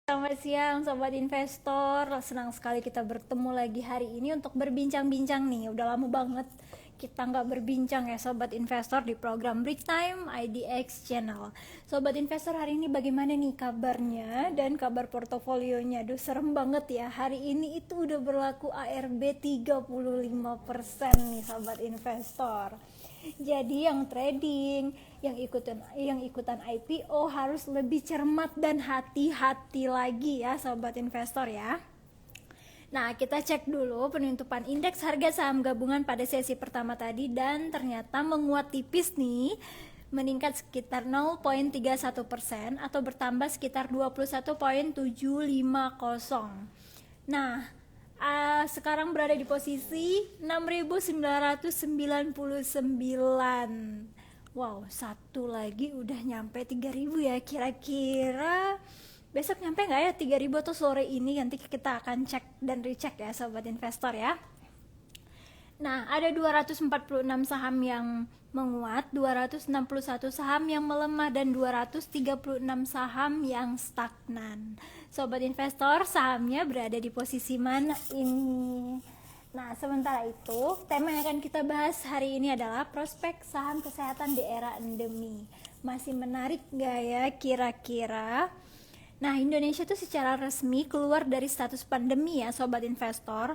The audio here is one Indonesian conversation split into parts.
Selamat siang Sobat Investor, senang sekali kita bertemu lagi hari ini untuk berbincang-bincang nih. Udah lama banget kita nggak berbincang ya Sobat Investor di program Bridge Time IDX Channel. Sobat Investor, hari ini bagaimana nih kabarnya dan kabar portofolionya? Aduh serem banget ya, hari ini itu udah berlaku ARB 35% nih Sobat Investor. Jadi yang trading, yang ikutan IPO harus lebih cermat dan hati-hati lagi ya sobat investor ya. Nah, kita cek dulu penutupan indeks harga saham gabungan pada sesi pertama tadi dan ternyata menguat tipis nih, meningkat sekitar 0,31% atau bertambah sekitar 21,750. Nah, sekarang berada di posisi 6.999. Wow, satu lagi udah nyampe 3.000 ya. Kira-kira besok nyampe nggak ya 3.000 atau sore ini? Nanti kita akan cek dan recheck ya sobat investor ya. Nah, ada 246 saham yang menguat, 261 saham yang melemah, dan 236 saham yang stagnan. Sobat investor, sahamnya berada di posisi mana ini? Nah, sementara itu, tema yang akan kita bahas hari ini adalah prospek saham kesehatan di era endemi. Masih menarik nggak ya kira-kira? Nah, Indonesia tuh secara resmi keluar dari status pandemi ya Sobat Investor,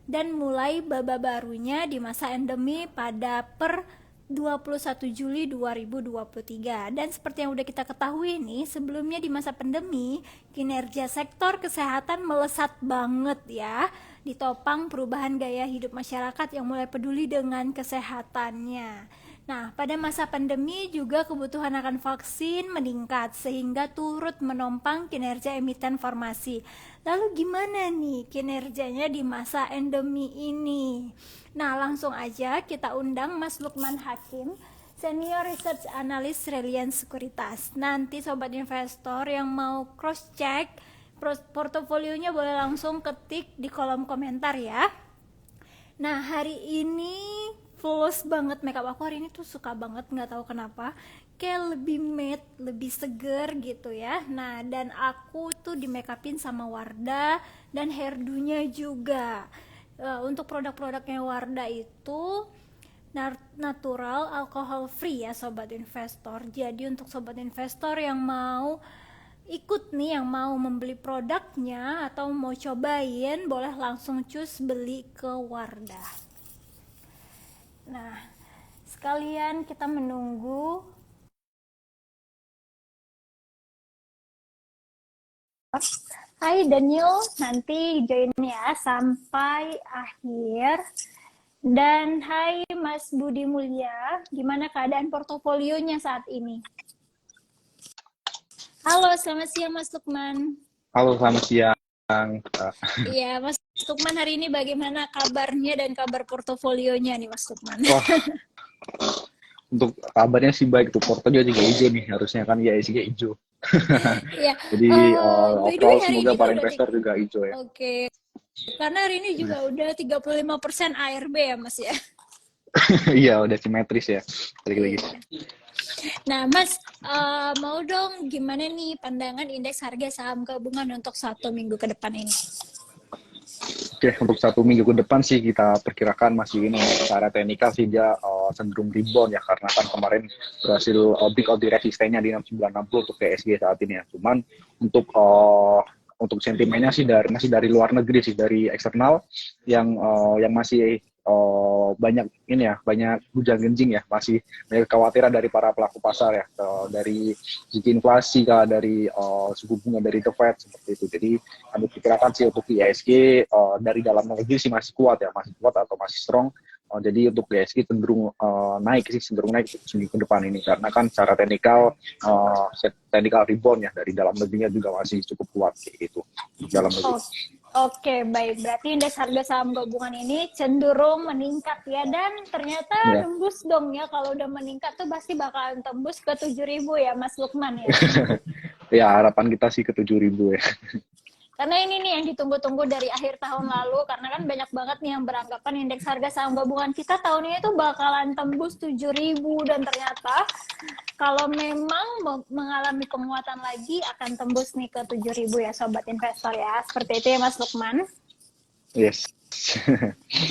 dan mulai babak barunya di masa endemi pada per 21 Juli 2023. Dan seperti yang udah kita ketahui nih, sebelumnya di masa pandemi, kinerja sektor kesehatan melesat banget ya, ditopang perubahan gaya hidup masyarakat yang mulai peduli dengan kesehatannya. Nah, pada masa pandemi juga kebutuhan akan vaksin meningkat sehingga turut menopang kinerja emiten farmasi. Lalu gimana nih kinerjanya di masa endemi ini? Nah, langsung aja kita undang Mas Lukman Hakim, Senior Research Analyst Reliance Sekuritas. Nanti sobat investor yang mau cross check portofolionya boleh langsung ketik di kolom komentar ya. Nah, hari ini flawless banget makeup aku hari ini tuh suka banget, nggak tahu kenapa, kayak lebih matte, lebih seger gitu ya. Nah, dan aku tuh di makeupin sama Wardah dan hairdo-nya juga. Untuk produk-produknya Wardah itu natural, alcohol free ya sobat investor. Jadi untuk sobat investor yang mau ikut nih, yang mau membeli produknya atau mau cobain, boleh langsung cus beli ke Wardah. Nah, sekalian kita menunggu. Hai Daniel, nanti join ya sampai akhir. Dan hai Mas Budi Mulya, gimana keadaan portofolionya saat ini? Halo, selamat siang Mas Lukman. Halo, selamat siang. Iya, Mas Lukman, hari ini bagaimana kabarnya dan kabar portofolionya nih Mas Lukman? Wah, untuk kabarnya sih baik tuh. Portonya juga hijau nih, harusnya kan ya ISG hijau. Iya, Jadi by the way overall hari semoga ini kan para udah investor juga hijau ya. Oke, karena hari ini juga udah 35% ARB ya Mas ya. Iya, udah simetris ya. Balik lagi. Iya. Nah Mas, mau dong gimana nih pandangan indeks harga saham gabungan untuk 1 minggu ke depan ini? Oke, untuk 1 minggu ke depan sih kita perkirakan masih ini secara teknikal sih dia cenderung rebound ya, karena kan kemarin berhasil break out di resistennya di 6960 untuk TSG saat ini ya. Cuman untuk sentimennya sih masih dari luar negeri sih, dari eksternal yang masih banyak ini ya, banyak gunjang-genjing ya, masih banyak kekhawatiran dari para pelaku pasar ya, dari segi inflasi kah, dari suku bunga dari The Fed seperti itu. Jadi kami perkirakan sih untuk IHSG dari dalam negeri sih masih kuat ya, masih kuat atau masih strong. Jadi untuk IHSG cenderung naik sih, cenderung naik seminggu ke depan ini, karena kan secara technical rebound ya dari dalam negerinya juga masih cukup kuat gitu di dalam negeri. Oh, Oke, baik. Berarti indeks harga saham gabungan ini cenderung meningkat ya, dan ternyata Ya. nembus dong ya. Kalau udah meningkat tuh pasti bakalan tembus ke 7.000 ya Mas Lukman ya. Ya, harapan kita sih ke 7.000 ya. Karena ini nih yang ditunggu-tunggu dari akhir tahun lalu, karena kan banyak banget nih yang beranggapan indeks harga saham gabungan kita tahun ini tuh bakalan tembus 7.000, dan ternyata kalau memang mengalami penguatan lagi akan tembus nih ke 7.000 ya sobat investor ya. Seperti itu ya Mas Lukman. Yes.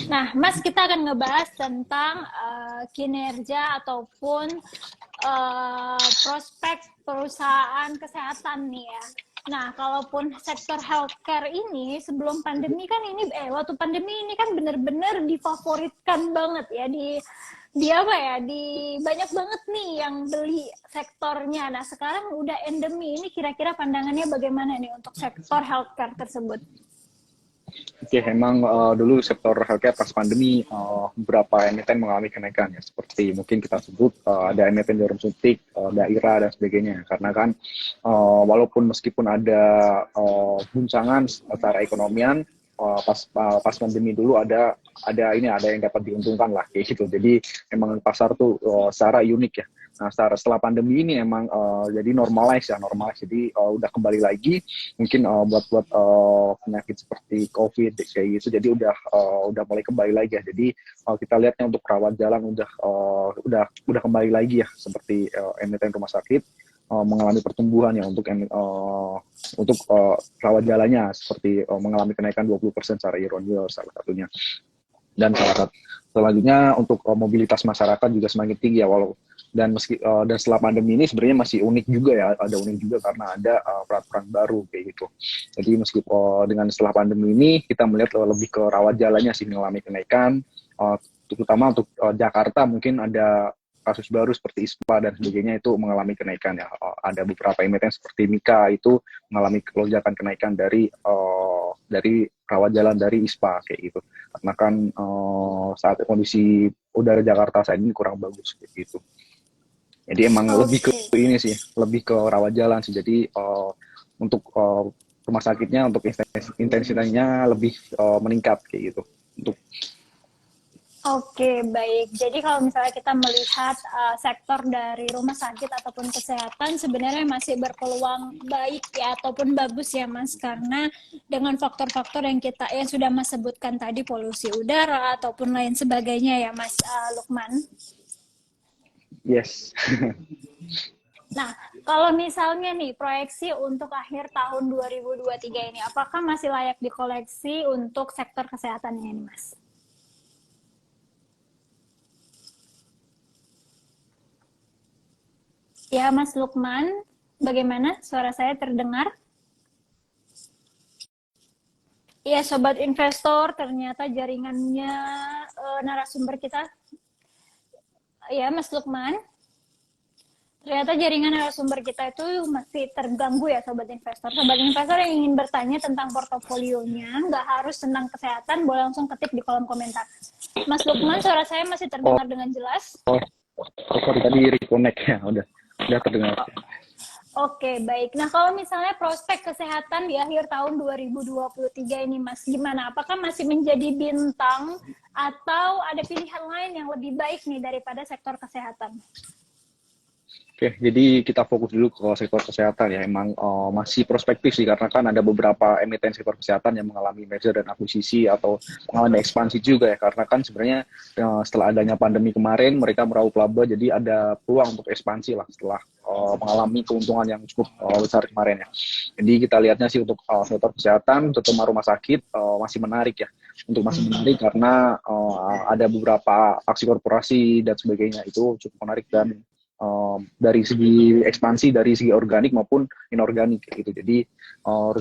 Nah, Mas, kita akan ngebahas tentang kinerja ataupun prospek perusahaan kesehatan nih ya. Nah, kalaupun sektor healthcare ini sebelum pandemi kan ini waktu pandemi ini kan benar-benar difavoritkan banget ya di apa ya, di banyak banget nih yang beli sektornya. Nah, sekarang udah endemi, ini kira-kira pandangannya bagaimana nih untuk sektor healthcare tersebut? Oke, emang dulu sektor healthcare pas pandemi beberapa emiten mengalami kenaikan ya, seperti mungkin kita sebut ada emiten jarum suntik, daerah dan sebagainya. Karena kan walaupun meskipun ada guncangan secara ekonomian, pas pandemi dulu ada yang dapat diuntungkan lah kayak gitu. Jadi emang pasar tuh secara unik ya. Nah, setelah pandemi ini emang jadi normalize. Jadi udah kembali lagi mungkin buat penyakit seperti COVID kayak gitu. Jadi udah mulai kembali lagi ya. Jadi kita lihatnya untuk perawat jalan udah kembali lagi ya, seperti emiten rumah sakit mengalami pertumbuhan ya untuk perawat jalannya, seperti mengalami kenaikan 20% secara year on year salah satunya. Dan selanjutnya untuk mobilitas masyarakat juga semakin tinggi ya, dan setelah pandemi ini sebenarnya masih unik juga ya, ada unik juga karena ada peraturan baru kayak gitu. Jadi meskipun dengan setelah pandemi ini kita melihat lebih ke rawat jalannya sih mengalami kenaikan, terutama untuk Jakarta mungkin ada kasus baru seperti ISPA dan sebagainya itu mengalami kenaikan ya. Ada beberapa emiten seperti Mika itu mengalami lonjakan kenaikan dari rawat jalan dari ISPA kayak gitu. Karena kan saat kondisi udara Jakarta saat ini kurang bagus kayak gitu. Jadi emang lebih ke Oke. ini sih, lebih ke rawat jalan sih. Jadi untuk rumah sakitnya untuk intensitasnya lebih meningkat kayak gitu. Untuk Oke, baik. Jadi kalau misalnya kita melihat sektor dari rumah sakit ataupun kesehatan sebenarnya masih berpeluang baik ya ataupun bagus ya Mas, karena dengan faktor-faktor yang sudah Mas sebutkan tadi, polusi udara ataupun lain sebagainya ya Mas Lukman. yes. Nah, kalau misalnya nih proyeksi untuk akhir tahun 2023 ini, apakah masih layak dikoleksi untuk sektor kesehatan ini Mas? Ya, Mas Lukman, bagaimana suara saya terdengar? Iya, sobat investor, ternyata jaringannya narasumber kita. Ya, Mas Lukman, ternyata jaringan narasumber kita itu masih terganggu ya, sobat investor. Sobat investor yang ingin bertanya tentang portofolionya, nggak harus tentang kesehatan, boleh langsung ketik di kolom komentar. Mas Lukman, suara saya masih terdengar dengan jelas? Sorry tadi reconnect ya, udah terdengar. Oke, baik. Nah, kalau misalnya prospek kesehatan di akhir tahun 2023 ini, Mas, gimana? Apakah masih menjadi bintang atau ada pilihan lain yang lebih baik nih daripada sektor kesehatan? Oke, jadi kita fokus dulu ke sektor kesehatan ya. Emang masih prospektif sih, karena kan ada beberapa emiten sektor kesehatan yang mengalami merger dan akuisisi atau mengalami ekspansi juga ya. Karena kan sebenarnya setelah adanya pandemi kemarin, mereka meraup laba, jadi ada peluang untuk ekspansi lah setelah mengalami keuntungan yang cukup besar kemarin ya. Jadi kita lihatnya sih untuk sektor kesehatan, terutama rumah sakit masih menarik ya. Untuk masih menarik karena ada beberapa aksi korporasi dan sebagainya itu cukup menarik, dan dari segi ekspansi dari segi organik maupun inorganik gitu. Jadi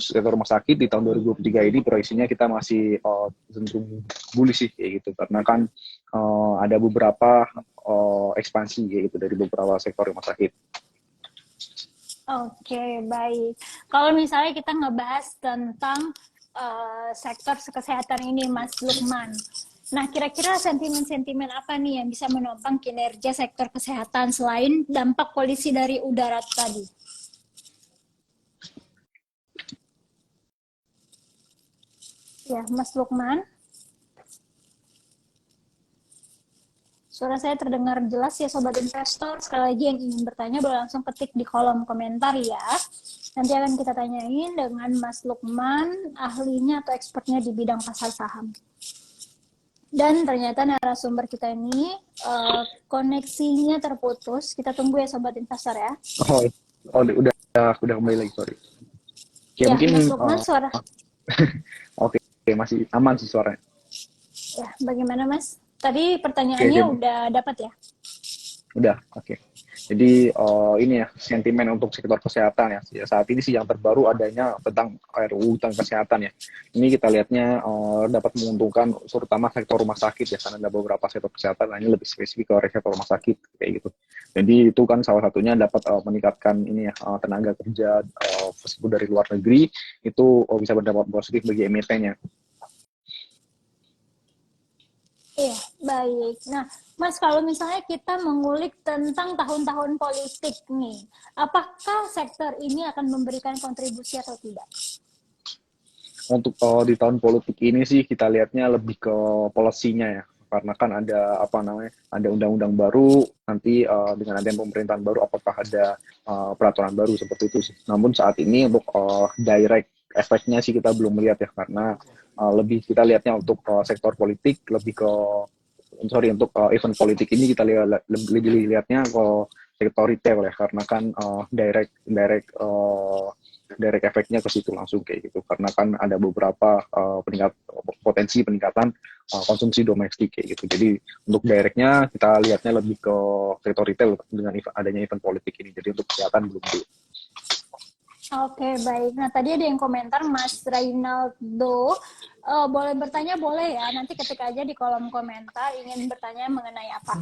sektor rumah sakit di tahun 2023 ini proyeksinya kita masih cenderung bullish sih kayak gitu, karena kan ada beberapa ekspansi gitu dari beberapa sektor rumah sakit. Oke, baik. Kalau misalnya kita ngebahas tentang sektor kesehatan ini, Mas Lukman. Nah, kira-kira sentimen-sentimen apa nih yang bisa menopang kinerja sektor kesehatan selain dampak polusi dari udara tadi? Ya, Mas Lukman. Suara saya terdengar jelas ya Sobat Investor. Sekali lagi yang ingin bertanya boleh langsung ketik di kolom komentar ya. Nanti akan kita tanyain dengan Mas Lukman, ahlinya atau expertnya di bidang pasar saham. Dan ternyata narasumber kita ini koneksinya terputus. Kita tunggu ya sobat investor ya. Oh, oh udah kembali lagi, sorry. Ya Ya, Mas mungkin Lukman suara. oke, masih aman sih suaranya. Ya, bagaimana Mas? Tadi Oke, pertanyaannya jadi udah dapat ya? udah, oke. Jadi ini ya sentimen untuk sektor kesehatan ya. Ya. Saat ini sih yang terbaru adanya tentang RUU tentang kesehatan ya. Ini kita lihatnya dapat menguntungkan terutama sektor rumah sakit ya, karena ada beberapa sektor kesehatan lainnya lebih spesifik ke sektor rumah sakit kayak gitu. Jadi itu kan salah satunya dapat meningkatkan ini ya tenaga kerja meskipun dari luar negeri itu bisa berdampak positif bagi emitennya. Iya, baik. Nah, Mas, kalau misalnya kita mengulik tentang tahun-tahun politik nih, apakah sektor ini akan memberikan kontribusi atau tidak? Untuk di tahun politik ini sih kita lihatnya lebih ke polisinya ya, karena kan ada apa namanya, ada undang-undang baru nanti dengan adanya pemerintahan baru apakah ada peraturan baru seperti itu sih. Namun saat ini untuk direct efeknya sih kita belum melihat ya, karena lebih kita lihatnya untuk sektor politik lebih ke untuk event politik ini kita lebih lihatnya ke sektor retail ya, karena kan direct efeknya ke situ langsung kayak gitu, karena kan ada beberapa potensi peningkatan konsumsi domestik kayak gitu. Jadi untuk directnya kita lihatnya lebih ke sektor retail dengan adanya event politik ini. Jadi untuk kesehatan belum dulu. Oke, baik. Nah, tadi ada yang komentar Mas Reynaldo. Boleh bertanya, boleh ya. Nanti ketik aja di kolom komentar ingin bertanya mengenai apa.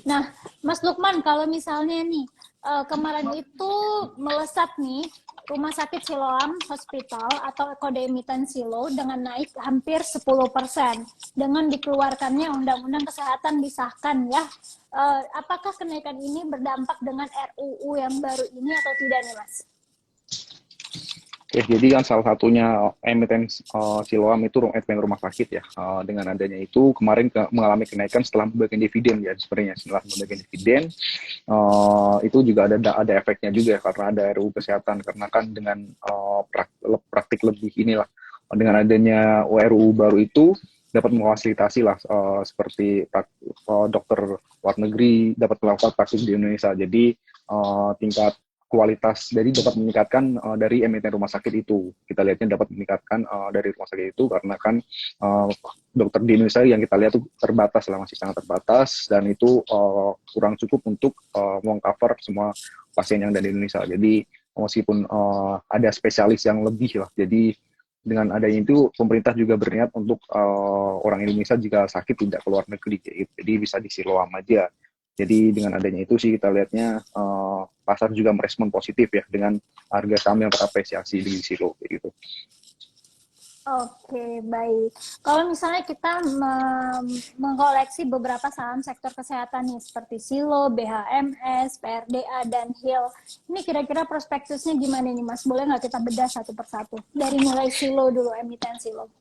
Nah, Mas Lukman, kalau misalnya nih, kemarin itu melesat nih, Rumah Sakit Siloam Hospital atau kode emiten Silo dengan naik hampir 10% dengan dikeluarkannya Undang-Undang Kesehatan disahkan ya. Apakah kenaikan ini berdampak dengan RUU yang baru ini atau tidak nih, Mas? Oke, jadi kan salah satunya emiten Siloam itu emiten rumah sakit ya. Dengan adanya itu kemarin mengalami kenaikan setelah membagikan dividen ya, sebenarnya setelah membagikan dividen itu juga ada efeknya juga ya, karena ada RUU kesehatan, karena kan dengan praktik lebih inilah dengan adanya RUU baru itu dapat memfasilitasi lah seperti dokter luar negeri dapat melakukan praktik di Indonesia. Jadi tingkat kualitas dari dapat meningkatkan dari emiten rumah sakit itu. Kita lihatnya dapat meningkatkan dari rumah sakit itu karena kan dokter di Indonesia yang kita lihat itu terbatas lah, masih sangat terbatas, dan itu kurang cukup untuk mengcover semua pasien yang ada di Indonesia. Jadi meskipun ada spesialis yang lebih lah, jadi dengan adanya itu pemerintah juga berniat untuk orang Indonesia jika sakit tidak keluar negeri, jadi bisa di Siloam aja. Jadi dengan adanya itu sih kita lihatnya pasar juga merespon positif ya dengan harga saham yang terapresiasi di Silo gitu. Oke, baik. Kalau misalnya kita mengkoleksi beberapa saham sektor kesehatan nih seperti Silo, BHMS, PRDA, dan Hill, ini kira-kira prospektusnya gimana nih Mas? Boleh nggak kita bedah satu persatu? Dari mulai Silo dulu, emiten Silo.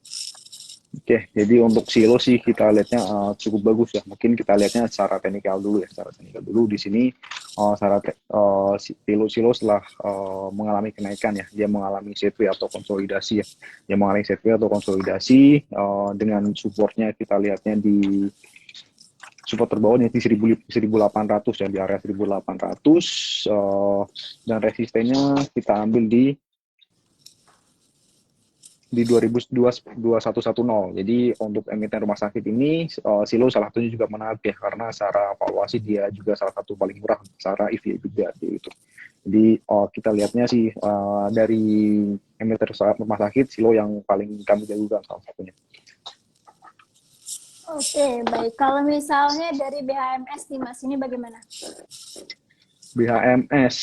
Oke, jadi untuk Silo sih kita lihatnya cukup bagus ya. Mungkin kita lihatnya secara teknikal dulu ya. Secara teknikal dulu di sini Silo setelah mengalami kenaikan ya, dia mengalami sideways atau konsolidasi ya. Dia mengalami sideways atau konsolidasi dengan supportnya kita lihatnya di support terbawahnya di 1800 ya, di area 1800 dan resistennya kita ambil di 2110. Jadi untuk emiten rumah sakit ini Silo salah satunya juga menarik ya, karena secara valuasi dia juga salah satu paling murah secara EV juga gitu. Jadi kita lihatnya sih dari emiten rumah sakit Silo yang paling kami jagokan salah satunya. Oke, baik. Kalau misalnya dari BHMS nih Mas, ini bagaimana? BHMS.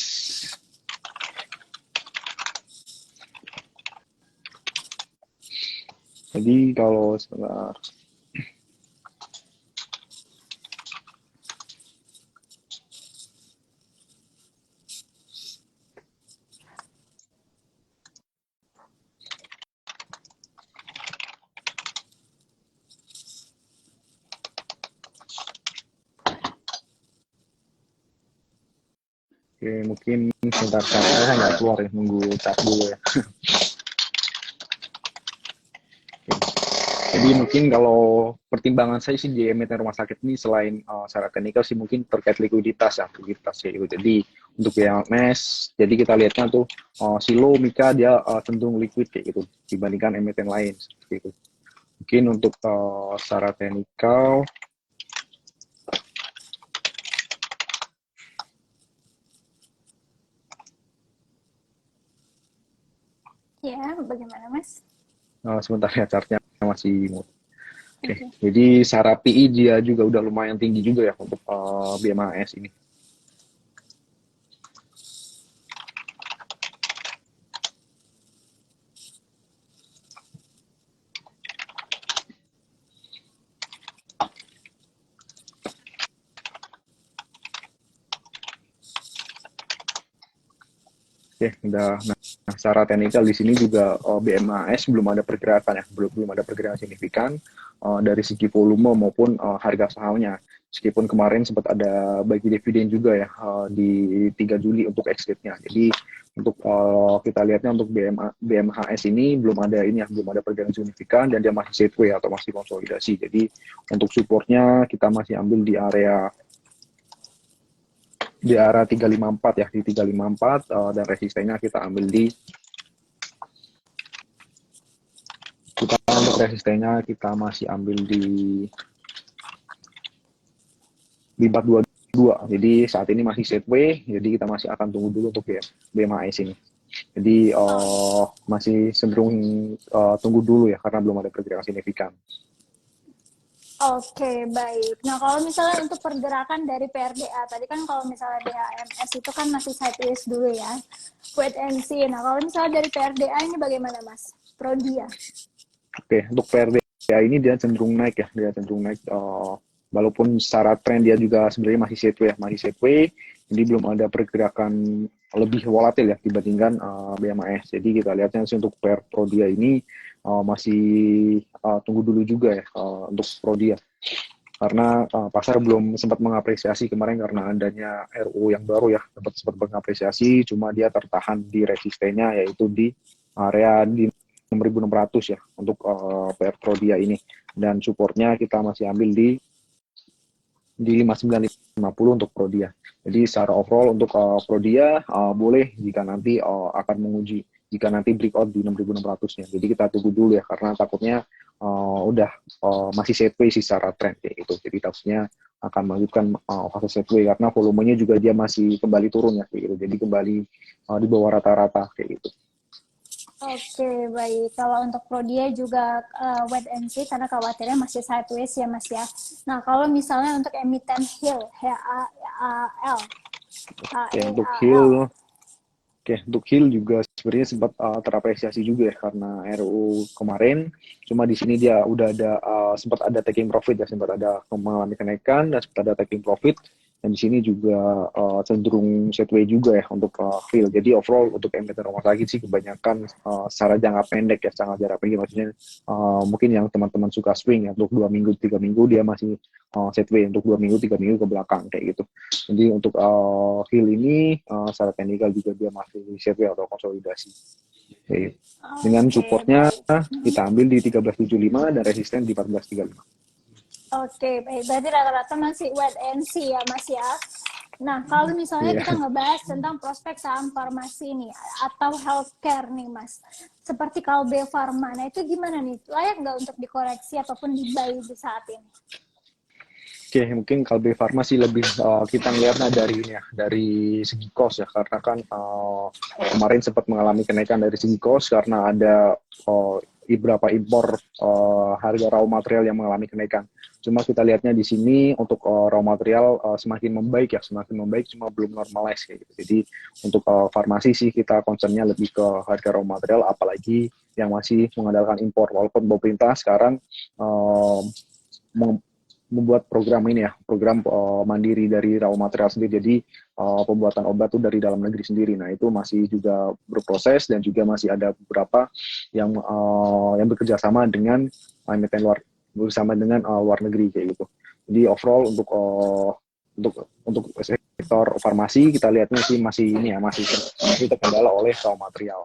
Jadi kalau sebentar. Oke, mungkin Sebentar, saya nggak keluar ya, nunggu cat dulu ya. Jadi mungkin kalau pertimbangan saya sih di emiten rumah sakit ini selain secara teknikal sih mungkin terkait likuiditas ya, likuiditas kayak gitu. Jadi untuk BMS, jadi kita lihatnya tuh Silo, Mika dia cenderung liquid kayak gitu dibandingkan emiten lain seperti itu. Mungkin untuk secara teknikal, Ya, bagaimana Mas? sebentar ya chartnya masih Oke, Oke. jadi secara PI dia juga udah lumayan tinggi juga ya untuk BMAS ini. Oke, udah. Nah, secara teknikal di sini juga BMAS belum ada pergerakan ya, belum ada pergerakan signifikan dari segi volume maupun harga sahamnya. Meskipun kemarin sempat ada bagi dividen juga ya di 3 Juli untuk exit-nya. Jadi untuk kita lihatnya untuk BMHS ini belum ada pergerakan signifikan dan dia masih sideways atau masih konsolidasi. Jadi untuk supportnya kita masih ambil di area 354 ya, di 354 dan resistennya kita ambil untuk resistennya kita masih ambil di 422. Jadi saat ini masih sideways, jadi kita masih akan tunggu dulu untuk BMAS ini. Jadi masih cenderung tunggu dulu ya karena belum ada pergerakan signifikan. Oke, baik. Nah, kalau misalnya untuk pergerakan dari PRDA, tadi kan kalau misalnya DHMS itu kan masih sideways dulu ya, wait and see. Nah, kalau misalnya dari PRDA ini bagaimana, Mas? Prodia. Oke, untuk PRDA ini dia cenderung naik ya, walaupun secara tren dia juga sebenarnya masih sideways, jadi belum ada pergerakan lebih volatil ya dibandingkan BMAS. Jadi kita lihatnya sih untuk Prodia ini masih tunggu dulu juga ya untuk Prodia. Karena pasar belum sempat mengapresiasi kemarin karena adanya RUU yang baru ya, sempat mengapresiasi, cuma dia tertahan di resistennya yaitu di area di 6.600 ya untuk PR Prodia ini, dan supportnya kita masih ambil di 5950 untuk Prodia. Jadi secara overall untuk Prodia boleh jika nanti akan menguji jika nanti breakout di 6.600-nya. Jadi kita tunggu dulu ya karena takutnya udah masih sideways secara trend kayak gitu. Jadi takutnya akan melanjutkan fase sideways karena volumenya juga dia masih kembali turun ya kayak gitu. Jadi kembali di bawah rata-rata kayak gitu. Oke, baik. Kalau untuk Prodia juga wait and see karena khawatirnya masih sideways ya, Mas ya. Nah, kalau misalnya untuk emiten HIL, HAL, Oke, untuk HEAL. Hill untuk Hill juga sebenarnya sempat terapresiasi juga ya karena RUU kemarin. Cuma di sini dia udah ada sempat ada taking profit ya, sempat ada mengalami kenaikan dan sempat ada taking profit. Dan di sini juga cenderung sideways juga ya untuk Hill. Jadi overall untuk emiten rumah sakit sih kebanyakan secara jangka pendek ya, secara jarak pendek maksudnya mungkin yang teman-teman suka swing ya untuk 2 minggu 3 minggu dia masih sideways untuk 2 minggu 3 minggu ke belakang kayak gitu. Jadi untuk Hill ini secara teknikal juga dia masih sideways atau konsolidasi. Jadi, dengan Oke, supportnya baik. kita ambil di 1375 dan resisten di 1435. Oke, baik. Berarti rata-rata masih wait and see ya, Mas ya. Nah, kalau misalnya Iya. kita ngebahas tentang prospek saham farmasi nih, atau healthcare nih, Mas. Seperti Kalbe Farma. Nah, itu gimana nih? Layak nggak untuk dikoreksi ataupun dibuy di saat ini? Oke, mungkin Kalbe Farma sih lebih kita ngelihatnya dari segi cost ya, karena kan kemarin sempat mengalami kenaikan dari segi cost karena ada beberapa impor harga raw material yang mengalami kenaikan. Cuma kita lihatnya di sini untuk raw material semakin membaik cuma belum normalize kayak gitu. Jadi untuk farmasi sih kita concernnya lebih ke harga raw material, apalagi yang masih mengandalkan impor. Walaupun pemerintah sekarang membuat program ini ya, program mandiri dari raw material sendiri. Jadi pembuatan obat itu dari dalam negeri sendiri. Nah itu masih juga berproses dan juga masih ada beberapa yang bekerja sama dengan emiten luar negeri kayak gitu. Jadi overall untuk untuk sektor farmasi kita lihatnya sih masih ini ya masih terkendala oleh raw material.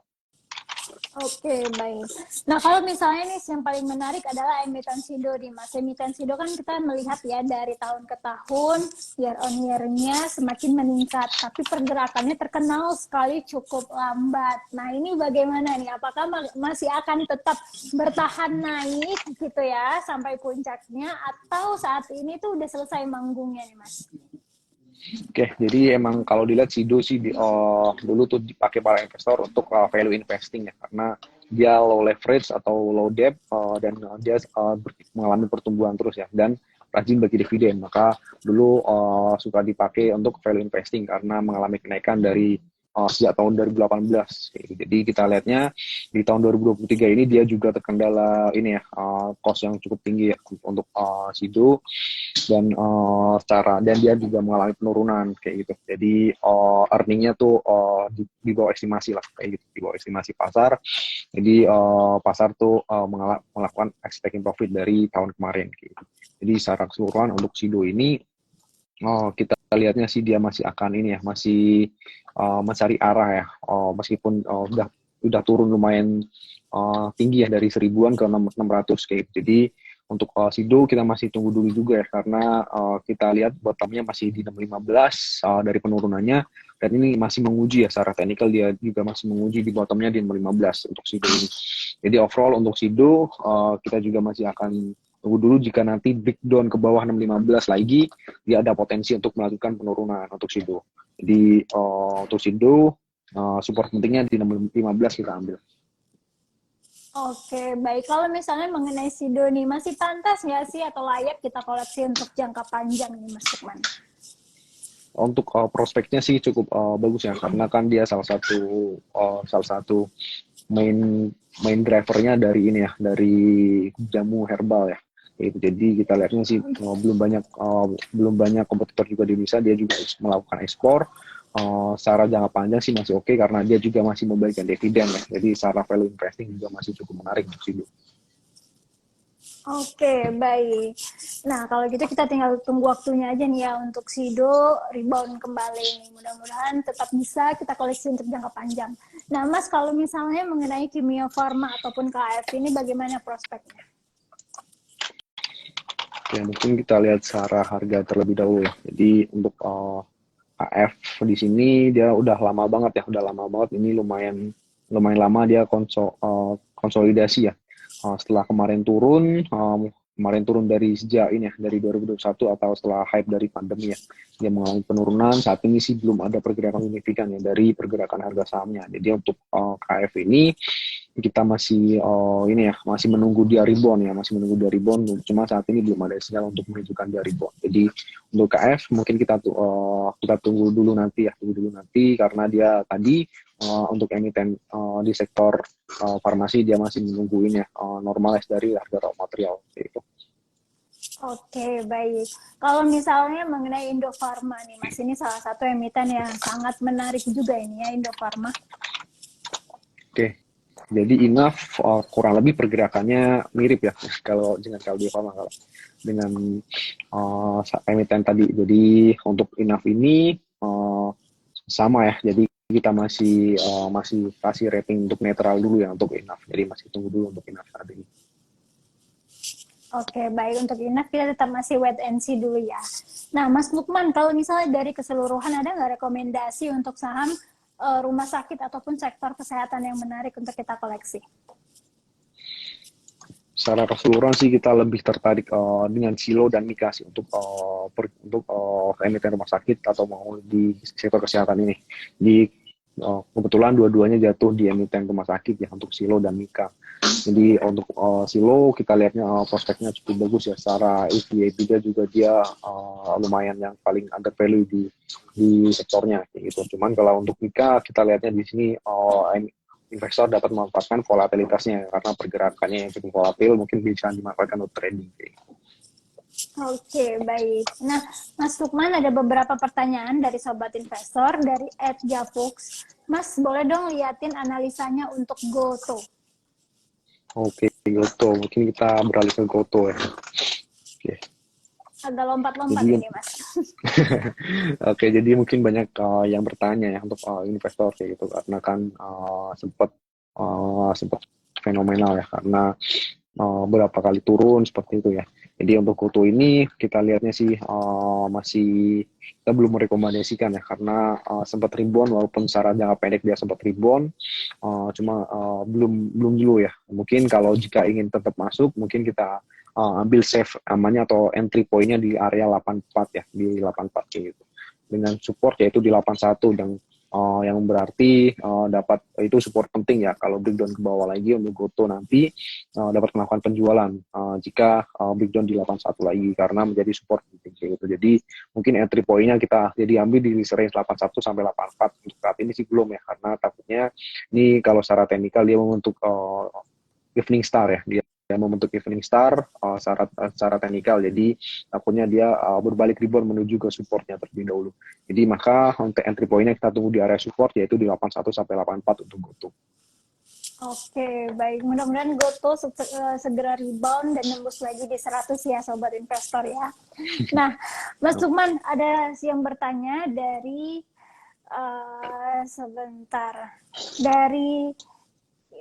Oke, baik. Nah, kalau misalnya nih yang paling menarik adalah emiten SIDO nih, Mas. Emiten SIDO kan kita melihat ya dari tahun ke tahun, year on year-nya semakin meningkat, tapi pergerakannya terkenal sekali cukup lambat. Nah, ini bagaimana nih? Apakah masih akan tetap bertahan naik gitu ya sampai puncaknya, atau saat ini tuh udah selesai manggungnya nih, Mas? Oke, jadi emang kalau dilihat Sido sih dulu tuh dipakai para investor untuk value investing ya, karena dia low leverage atau low debt dan dia mengalami pertumbuhan terus ya, dan rajin bagi dividen. Maka dulu suka dipakai untuk value investing karena mengalami kenaikan dari sejak tahun 2018. Jadi kita lihatnya di tahun 2023 ini dia juga terkendala ini ya, cost yang cukup tinggi ya untuk Sido, dan dia juga mengalami penurunan kayak gitu. Jadi earningnya tuh di bawah estimasi lah kayak gitu, di bawah estimasi pasar. Jadi pasar tuh melakukan expecting profit dari tahun kemarin kayak gitu. Jadi secara keseluruhan untuk Sido ini kita lihatnya sih dia masih akan ini ya, masih mencari arah ya, meskipun udah turun lumayan tinggi ya dari 1000-an ke 600 kayak gitu. Jadi untuk Sido kita masih tunggu dulu juga ya, karena kita lihat bottomnya masih di 615 dari penurunannya, dan ini masih menguji ya secara teknikal, dia juga masih menguji di bottomnya di 615 untuk Sido ini. Jadi overall untuk Sido kita juga masih akan tunggu dulu, jika nanti breakdown ke bawah 615 lagi, dia ada potensi untuk melakukan penurunan untuk Sido. Jadi untuk Sido support pentingnya di 615 kita ambil. Oke, baik. Kalau misalnya mengenai SIDO nih, masih pantas nggak sih atau layak kita koleksi untuk jangka panjang nih, Mas Lukman? Untuk prospeknya sih cukup bagus ya, karena kan dia salah satu main drivernya dari ini ya, dari jamu herbal ya. Jadi kita lihatnya sih belum banyak kompetitor juga di Indonesia, dia juga melakukan ekspor. Secara jangka panjang sih masih oke, karena dia juga masih memberikan dividen ya. Jadi secara value investing juga masih cukup menarik untuk Sido. Oke, baik. Nah, kalau gitu kita tinggal tunggu waktunya aja nih ya untuk SIDO rebound kembali nih. Mudah-mudahan tetap bisa kita koleksi untuk jangka panjang. Nah, Mas, kalau misalnya mengenai Kimia Farma ataupun KAF ini bagaimana prospeknya? Ya, mungkin kita lihat secara harga terlebih dahulu ya. Jadi untuk AF di sini dia udah lama banget ya, udah lama banget. Ini lumayan lama dia konsolidasi ya. Setelah kemarin turun dari sejak ini ya, dari 2021 atau setelah hype dari pandemi ya, dia mengalami penurunan. Saat ini sih belum ada pergerakan signifikan ya dari pergerakan harga sahamnya. Jadi untuk KF ini kita masih masih menunggu dia rebound ya, masih menunggu dia rebound. Cuma saat ini belum ada sinyal untuk menunjukkan dia rebound. Jadi untuk KF mungkin kita tunggu dulu nanti karena dia tadi untuk emiten di sektor farmasi dia masih menungguin ya, normalize dari harga raw material gitu. Oke, baik. Kalau misalnya mengenai Indofarma nih, Mas, ini salah satu emiten yang sangat menarik juga ini ya, Indofarma. Oke. Jadi Inaf kurang lebih pergerakannya mirip ya kalau Indofarma kalau dengan emiten tadi. Jadi untuk Inaf ini sama ya. Jadi kita masih kasih rating untuk netral dulu ya untuk Inaf. Jadi masih tunggu dulu untuk Inaf saat ini. Oke, baik. Untuk Inaf kita tetap masih wait and see dulu ya. Nah, Mas Lukman, kalau misalnya dari keseluruhan ada nggak rekomendasi untuk saham rumah sakit ataupun sektor kesehatan yang menarik untuk kita koleksi? Secara keseluruhan sih kita lebih tertarik dengan Silo dan Mika sih untuk emiten rumah sakit atau mau di sektor kesehatan ini. Kebetulan dua-duanya jatuh di emiten rumah sakit ya, untuk Silo dan Mika. Jadi untuk Silo kita lihatnya prospeknya cukup bagus ya, secara EV/EBITDA juga dia lumayan yang paling under value di sektornya gitu. Cuman kalau untuk Mika kita lihatnya di sini investor dapat memanfaatkan volatilitasnya, karena pergerakannya yang cukup volatil mungkin bisa dimanfaatkan untuk trading. Oke, baik. Nah, Mas Lukman, ada beberapa pertanyaan dari sobat investor dari @japux. Mas, boleh dong liatin analisanya untuk GoTo. Oke, GoTo. Mungkin kita beralih ke GoTo ya. Oke. Agak lompat-lompat Jadi ini Mas. oke, jadi mungkin banyak yang bertanya ya untuk investor kayak gitu karena kan sempat fenomenal ya karena berapa kali turun seperti itu ya. Jadi untuk Goto ini kita lihatnya sih masih kita belum merekomendasikan ya karena sempat rebound walaupun secara jangka pendek dia sempat rebound cuma belum belum dulu ya. Mungkin kalau jika ingin tetap masuk mungkin kita ambil safe amannya atau entry point-nya di area 84 ya, di 84 kayak gitu. Dengan support yaitu di 81 yang berarti dapat itu support penting ya kalau breakdown ke bawah lagi untuk Goto nanti dapat melakukan penjualan jika breakdown di 81 lagi karena menjadi support penting kayak gitu. Jadi mungkin entry point-nya kita jadi ambil di range 81 sampai 84 untuk saat ini sih belum ya karena takutnya ini kalau secara teknikal dia membentuk evening star ya dia membentuk evening star secara teknikal jadi takutnya dia berbalik rebound menuju ke supportnya terlebih dahulu jadi maka untuk entry point-nya kita tunggu di area support yaitu di 81 sampai 84 untuk Goto. Oke, baik. Mudah-mudahan Goto segera rebound dan nembus lagi di 100 ya, sobat investor ya. Nah, Mas Lukman, ada yang bertanya dari sebentar dari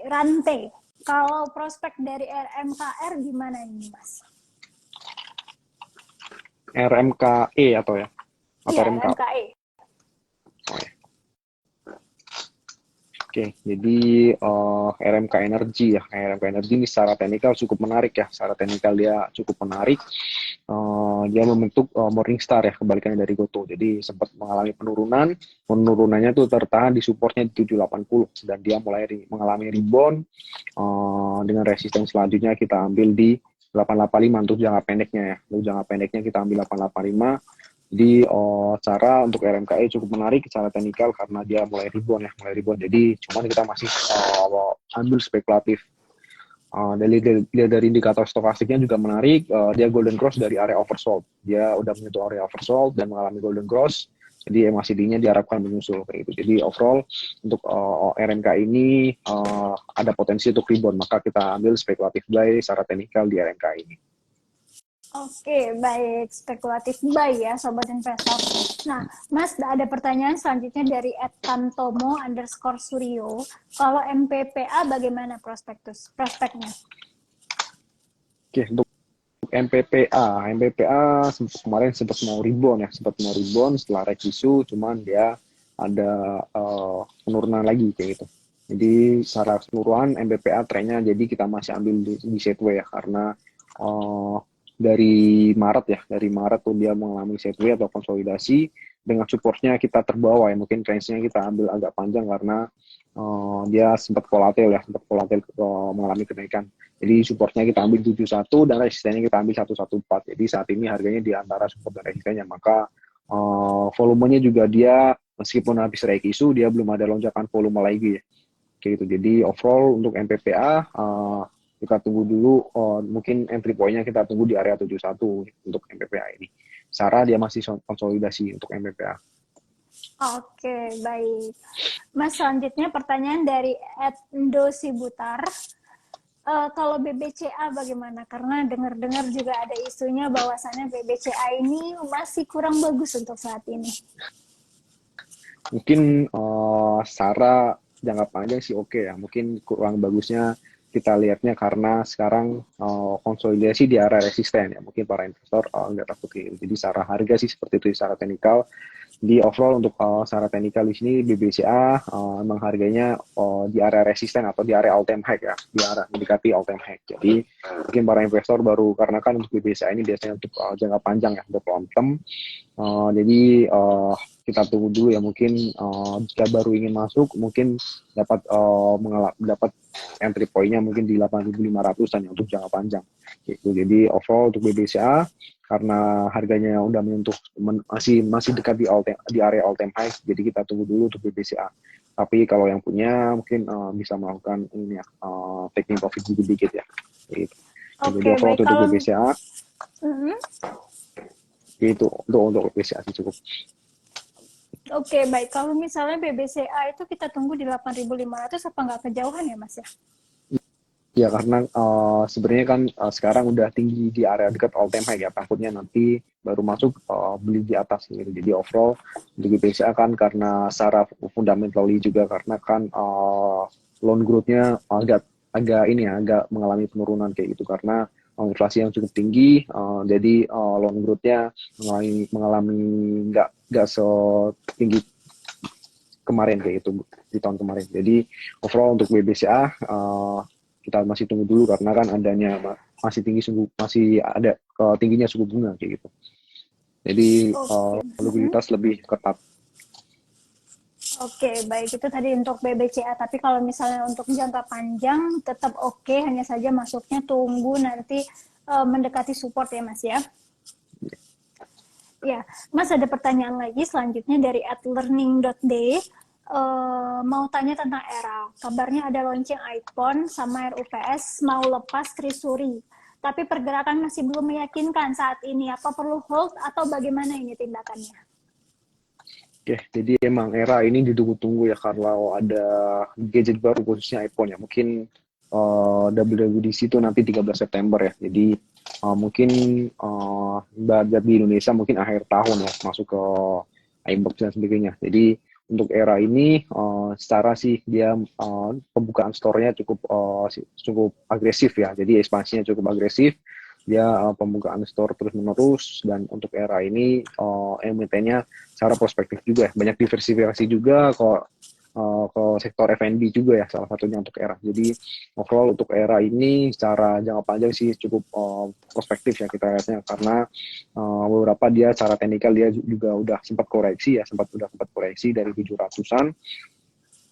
Rante. Kalau prospek dari RMKR gimana ini, Mas? RMKE atau ya? Atau Iya, RMKO? RMKE. Oh, ya. Oke, jadi RMK Energy ya, RMK Energy ini secara teknikal cukup menarik ya, secara teknikal dia cukup menarik. Dia membentuk Morningstar ya, kebalikannya dari Goto. Jadi sempat mengalami penurunannya tuh tertahan di supportnya di 780 dan dia mulai mengalami rebound dengan resisten selanjutnya kita ambil di 885 untuk jangka pendeknya ya. Untuk jangka pendeknya kita ambil 885. Jadi cara untuk RMKE cukup menarik secara teknikal karena dia mulai rebound. Jadi cuman kita masih ambil spekulatif. Dari indikator stokastiknya juga menarik. Dia golden cross dari area oversold. Dia udah menyentuh area oversold dan mengalami golden cross. Jadi MACD-nya diharapkan menyusul kayak gitu. Jadi overall untuk RMK ini ada potensi untuk rebound. Maka kita ambil spekulatif buy secara teknikal di RMK ini. Oke, baik. Spekulatif buy ya, sobat investor. Nah, Mas, ada pertanyaan selanjutnya dari @tantomo_suryo. Kalau MPPA bagaimana prospeknya? Oke, untuk MPPA kemarin sempat mau rebound setelah rekisu, cuman dia ada penurunan lagi kayak gitu. Jadi secara keseluruhan MPPA trennya jadi kita masih ambil di sideways ya karena dari Maret tuh dia mengalami sideways atau konsolidasi dengan supportnya kita terbawa ya mungkin range-nya kita ambil agak panjang karena dia sempat volatil mengalami kenaikan. Jadi supportnya kita ambil 71 dan resistennya kita ambil 114. Jadi saat ini harganya di antara support dan resistennya. Maka volumenya juga dia meskipun habis rekisu dia belum ada lonjakan volume lagi ya. Kayak gitu. Jadi overall untuk MPPA kita tunggu dulu mungkin entry point-nya kita tunggu di area 71 untuk MPPA ini. Sarah dia masih konsolidasi untuk MPPA. Oke, baik. Mas, selanjutnya pertanyaan dari @Indosibutar. Kalau BBCA bagaimana? Karena dengar-dengar juga ada isunya bahwasannya BBCA ini masih kurang bagus untuk saat ini. Mungkin Sarah jangka panjang sih oke ya. Mungkin kurang bagusnya kita lihatnya karena sekarang konsolidasi di area resisten ya. Mungkin para investor nggak takut gitu. Jadi secara harga sih seperti itu secara teknikal. Di overall untuk secara teknikal di sini BBCA memang harganya di area resisten atau di area all time high ya, di area mendekati all time high. Jadi mungkin para investor baru karena kan untuk BBCA ini biasanya untuk jangka panjang ya, untuk long term. Jadi kita tunggu dulu ya mungkin jika baru ingin masuk mungkin dapat entry point-nya mungkin di 8.500-an ya untuk jangka panjang. Gitu. Jadi overall untuk BBCA karena harganya udah menyentuh masih dekat di area all time high, jadi kita tunggu dulu untuk BBCA. Tapi kalau yang punya mungkin bisa melakukan ini ya taking profit dikit ya. Gitu. Oke, jadi overall baik. untuk BBCA itu untuk BBCA sih cukup. Oke, baik. Kalau misalnya BBCA itu kita tunggu di 8.500 apa nggak kejauhan ya, Mas ya? Ya karena sebenarnya kan sekarang udah tinggi di area dekat all time high ya, takutnya nanti baru masuk beli di atas gitu. Jadi overall untuk BPCA kan karena secara fundamentally juga karena kan loan growth-nya agak agak ini ya agak mengalami penurunan kayak gitu karena inflasi yang cukup tinggi, jadi loan growth-nya mengalami nggak setinggi kemarin kayak itu di tahun kemarin. Jadi overall untuk BBCA kita masih tunggu dulu karena kan adanya masih tinggi masih ada tingginya suku bunga kayak gitu. Jadi Oke. likuiditas lebih ketat. Oke, baik itu tadi untuk BBCA. Tapi kalau misalnya untuk jangka panjang tetap oke, hanya saja masuknya tunggu nanti mendekati support ya Mas ya. Ya, Mas ada pertanyaan lagi selanjutnya dari @learning.day. Mau tanya tentang Era. Kabarnya ada launching iPhone sama RUPS mau lepas Trisuri. Tapi pergerakan masih belum meyakinkan saat ini. Apa perlu hold atau bagaimana ini tindakannya? Oke, jadi emang era ini ditunggu-tunggu ya kalau ada gadget baru khususnya iPhone ya. Mungkin WWDC itu nanti 13 September ya. Jadi mungkin budget di Indonesia mungkin akhir tahun ya masuk ke iBox dan sebagainya. Jadi untuk era ini secara sih dia pembukaan store-nya cukup agresif ya. Jadi ekspansinya cukup agresif. Dia pembukaan store terus menerus dan untuk era ini emitennya secara prospektif juga ya. Banyak diversifikasi juga ke sektor F&B juga ya salah satunya untuk era. Jadi overall untuk era ini secara jangka panjang sih cukup prospektif ya kita lihatnya karena beberapa dia secara teknikal dia juga udah sempat koreksi ya udah sempat koreksi dari 700-an.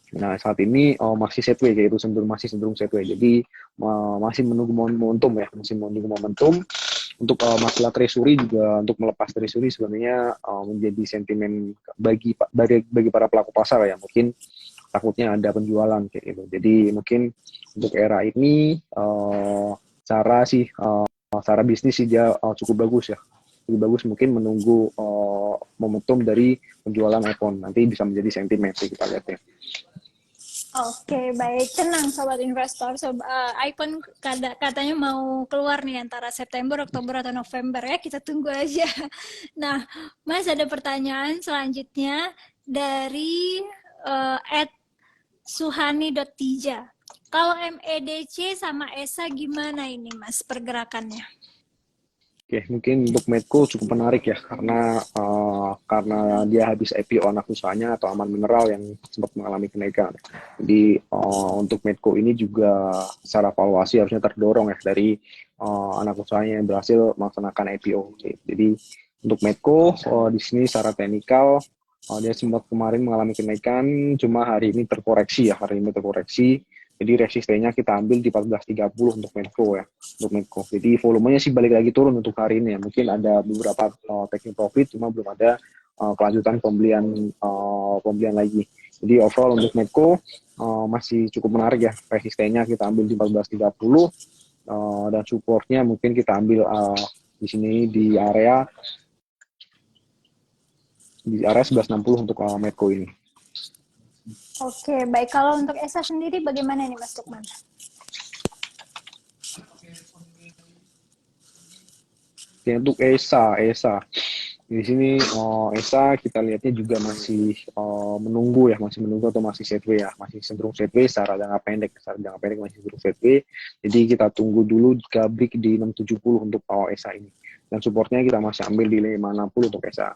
Nah saat ini masih sideways kayak itu masih cenderung sideways. Jadi masih menunggu momentum ya, masih menunggu momentum. Untuk masalah treasury juga untuk melepas treasury sebenarnya menjadi sentimen bagi para pelaku pasar ya mungkin takutnya ada penjualan kayak gitu. Jadi mungkin untuk era ini cara bisnis sih dia cukup bagus ya. Cukup bagus mungkin menunggu momentum dari penjualan iPhone nanti bisa menjadi sentimen sih kita lihat ya. Oke, baik. Tenang sobat investor. iPhone katanya mau keluar nih antara September, Oktober atau November ya. Kita tunggu aja. Nah, Mas ada pertanyaan selanjutnya dari @suhani.tija. Kalau MEDC sama ESA gimana ini Mas pergerakannya? Oke, mungkin untuk Medco cukup menarik ya karena dia habis IPO anak usahanya atau Aman Mineral yang sempat mengalami kenaikan. Jadi untuk Medco ini juga secara valuasi harusnya terdorong ya dari anak usahanya yang berhasil melaksanakan IPO. Oke. Jadi untuk Medco di sini secara teknikal dia sempat kemarin mengalami kenaikan, cuma hari ini terkoreksi ya, Jadi resistennya kita ambil di 14.30 untuk Medco ya, untuk Medco. Jadi volumenya sih balik lagi turun untuk hari ini ya. Mungkin ada beberapa taking profit, cuma belum ada kelanjutan pembelian lagi. Jadi overall untuk Medco masih cukup menarik ya. Resistennya kita ambil di 14.30 dan supportnya mungkin kita ambil di sini di area 1160 untuk Medco ini. Oke, baik. Kalau untuk ESA sendiri bagaimana nih Mas Lukman? Oke, untuk ESA di sini ESA kita lihatnya juga masih menunggu atau masih sideways ya, masih cenderung sideways secara jangka pendek masih cenderung sideways. Jadi kita tunggu dulu jika break di 670 untuk ESA ini. Dan supportnya kita masih ambil di 560 untuk ESA.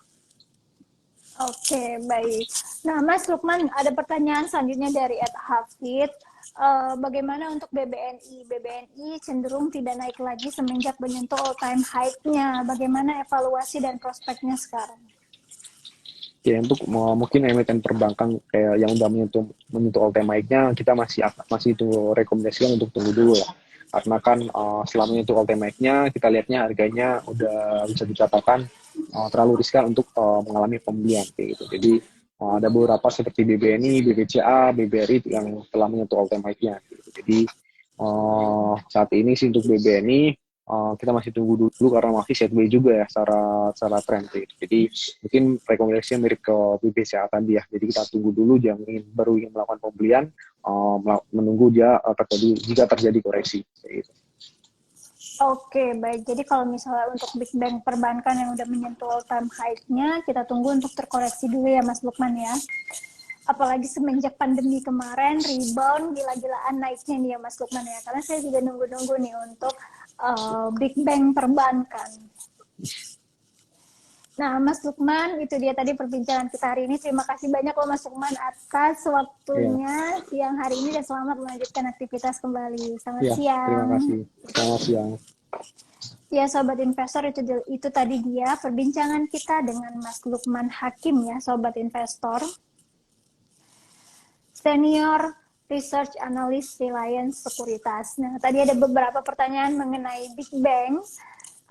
Oke, baik. Nah, Mas Lukman, ada pertanyaan selanjutnya dari @hafid. Bagaimana untuk BBNI? BBNI cenderung tidak naik lagi semenjak menyentuh all-time high-nya. Bagaimana evaluasi dan prospeknya sekarang? Ya untuk mungkin emiten perbankan kayak yang udah menyentuh all-time high-nya, kita masih itu rekomendasikan untuk tunggu dulu ya. Karena kan selama itu all-time high-nya, kita lihatnya harganya udah bisa dikatakan terlalu riskan untuk mengalami pembelian kayak gitu. Jadi ada beberapa seperti BBNI, BBCA, BBRI yang telah menyentuh all-time high-nya. Gitu. Jadi saat ini sih untuk BBNI kita masih tunggu dulu karena masih sideways juga ya secara tren tuh. Jadi mungkin rekomendasinya mirip ke BBCA tadi ya. Jadi kita tunggu dulu, jangan baru ingin melakukan pembelian, menunggu dia terjadi, jika terjadi koreksi. Kayak gitu. Oke, baik. Jadi kalau misalnya untuk Big Bang perbankan yang udah menyentuh all time high-nya, kita tunggu untuk terkoreksi dulu ya Mas Lukman ya. Apalagi semenjak pandemi kemarin, rebound gila-gilaan naiknya nih ya Mas Lukman ya. Karena saya juga nunggu-nunggu nih untuk Big Bang perbankan. Nah, Mas Lukman, itu dia tadi perbincangan kita hari ini. Terima kasih banyak loh Mas Lukman atas Iya, waktunya siang hari ini dan selamat melanjutkan aktivitas kembali. Selamat iya, terima siang. kasih. Selamat siang. Ya, Sobat Investor, itu tadi dia perbincangan kita dengan Mas Lukman Hakim ya, Sobat Investor. Senior Research Analyst Reliance Sekuritas. Nah, tadi ada beberapa pertanyaan mengenai Big Bang,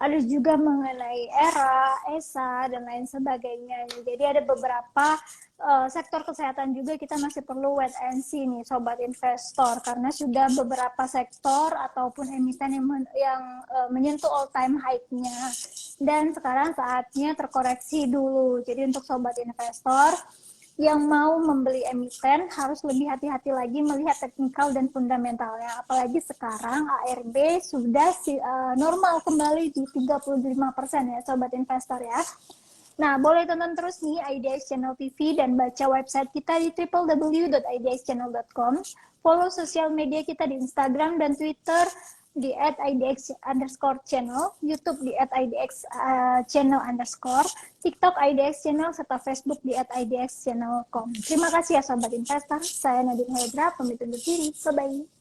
ada juga mengenai ERA, ESA, dan lain sebagainya. Jadi ada beberapa sektor kesehatan juga kita masih perlu wait and see nih Sobat Investor, karena sudah beberapa sektor ataupun emiten yang menyentuh all time high-nya. Dan sekarang saatnya terkoreksi dulu. Jadi untuk Sobat Investor yang mau membeli emiten harus lebih hati-hati lagi melihat teknikal dan fundamentalnya. Apalagi sekarang ARB sudah normal kembali di 35% ya Sobat Investor ya. Nah, boleh tonton terus nih IDX Channel TV dan baca website kita di www.idxchannel.com. Follow sosial media kita di Instagram dan Twitter di @idx_channel, YouTube di @idx_channel_, TikTok IDX Channel, serta Facebook di @idxchannel.com. Terima kasih ya Sobat Investor. Saya Nadine Hedra, pamit undur diri. Bye-bye.